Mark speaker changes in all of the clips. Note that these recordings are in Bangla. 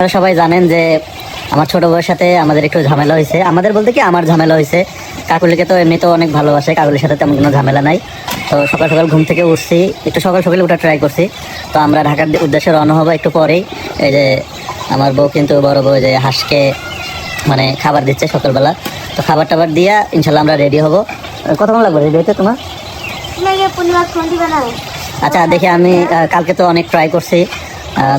Speaker 1: আপনারা সবাই জানেন যে আমার ছোট বউয়ের সাথে আমাদের একটু ঝামেলা হয়েছে। আমাদের বলতে কি আমার ঝামেলা হয়েছে। কাকুলিকে তো এমনি তো অনেক ভালোবাসে, কাকুলির সাথে তেমন কোনো ঝামেলা নাই। তো সকাল সকাল ঘুম থেকে উঠছি, একটু সকাল সকালে ওঠা ট্রাই করছি। তো আমরা ঢাকার উদ্দেশ্যে রওনা হবো একটু পরেই। এই যে আমার বউ কিন্তু বড় বউ যে হাঁসকে মানে খাবার দিচ্ছে সকালবেলা। তো খাবার টাবার দিয়া ইনশাল্লাহ আমরা রেডি হবো। কতক্ষণ লাগবে রেডি হতে তোমার? আচ্ছা দেখি আমি কালকে তো অনেক ট্রাই করছি,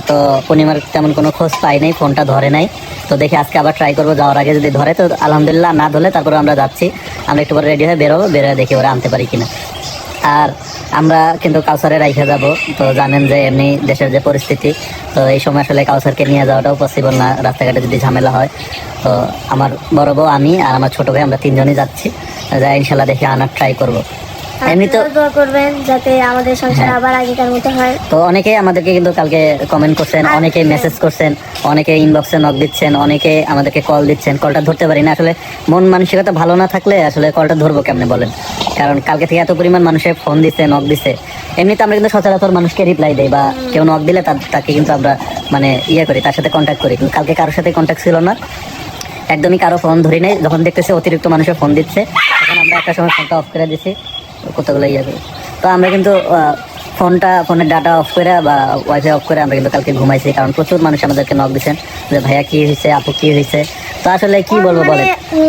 Speaker 1: তো পূর্ণিমার তেমন কোনো খোঁজ পাই নাই, ফোনটা ধরে নাই। তো দেখি আজকে আবার ট্রাই করবো, যাওয়ার আগে যদি ধরে তো আলহামদুলিল্লাহ, না ধরলে তারপরে আমরা যাচ্ছি। আমরা একটু পরে রেডি হয়ে বেরোবো, বেরোয় দেখি ওরা আনতে পারি কিনা। আর আমরা কিন্তু কাউসারে রাইখে যাব। তো জানেন যে এমনি দেশের যে পরিস্থিতি, তো এই সময় আসলে কাউসারকে নিয়ে যাওয়াটাও পসিবল না, রাস্তাঘাটে যদি ঝামেলা হয়। তো আমার বড় বউ, আমি আর আমার ছোট ভাই আমরা তিনজনই যাচ্ছি। যাই ইনশাল্লাহ দেখি আনার ট্রাই করবো। এমনি তো
Speaker 2: দোয়া করবেন যাতে আমাদের সংসার আবার আগেকার মতো হয়।
Speaker 1: তো অনেকেই আমাদেরকে কিন্তু কালকে কমেন্ট করছেন, অনেকেই মেসেজ করছেন, অনেকে ইনবক্সে নক দিচ্ছেন, অনেকে আমাদেরকে কল দিচ্ছেন। কলটা ধরতে পারি না আসলে, মন মানসিকতা ভালো না থাকলে আসলে কলটা ধরবো কেমনে বলেন? কারণ কালকে থেকে এত পরিমাণ মানুষের ফোন দিচ্ছে, নক দিচ্ছে। এমনিতে আমরা কিন্তু সচরাচর মানুষকে রিপ্লাই দেই, বা কেউ নক দিলে তাকে কিন্তু আমরা মানে করি, তার সাথে কন্ট্যাক্ট করি। কিন্তু কালকে কারোর সাথে কন্ট্যাক্ট ছিল না, একদমই কারো ফোন ধরি নাই। যখন দেখতেছি অতিরিক্ত মানুষের ফোন দিচ্ছে, তখন আমরা একটা সময় ফোনটা অফ করে দিছি, কতগুলো করি। তো আমরা কিন্তু ফোনের ডাটা অফ করে বা ওয়াইফাই অফ করে আমরা কিন্তু কালকে ঘুমাইছি, কারণ প্রচুর মানুষ আমাদেরকে নক দিচ্ছেন যে ভাইয়া কি হয়েছে, আপু কি হয়েছে। তো আসলে কি বলবো বলে।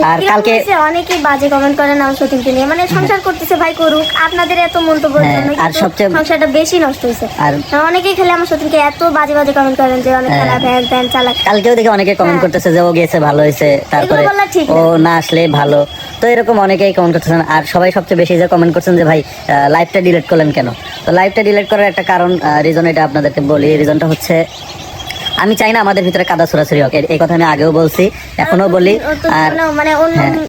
Speaker 1: আর কালকে
Speaker 2: অনেকেই বাজে কমেন্ট করেন আমার সতীনকে নিয়ে, মানে সংসার করতেছে ভাই করুক, আপনাদের এত মন্তব্য
Speaker 1: আর সবচেয়ে
Speaker 2: সংসারটা বেশি নষ্ট হয়েছে। আর অনেকেই খেলে আমার সতীনকে এত বাজে বাজে কমেন্ট করেন যে অনেক খারাপ, ভ্যান ভ্যান চালাক।
Speaker 1: কালকেও দেখি অনেকে কমেন্ট করতেছে যে ও গেছে ভালো হয়েছে, তারপরে ও না আসলে ভালো। তো এরকম অনেকেই কমেন্ট করতেছেন। আর সবাই সবচেয়ে বেশি যে কমেন্ট করছেন যে ভাই লাইভটা ডিলিট করলেন কেন? তো লাইভটা ডিলিট করার একটা কারণ, রিজন এটা আপনাদেরকে বলি। রিজনটা হচ্ছে আমি চাই না আমাদের ভিতরে কাদা ছোড়াছুড়ি হোক। এই কথা আমি আগেও বলছি, এখনো বলি। আর
Speaker 2: মানে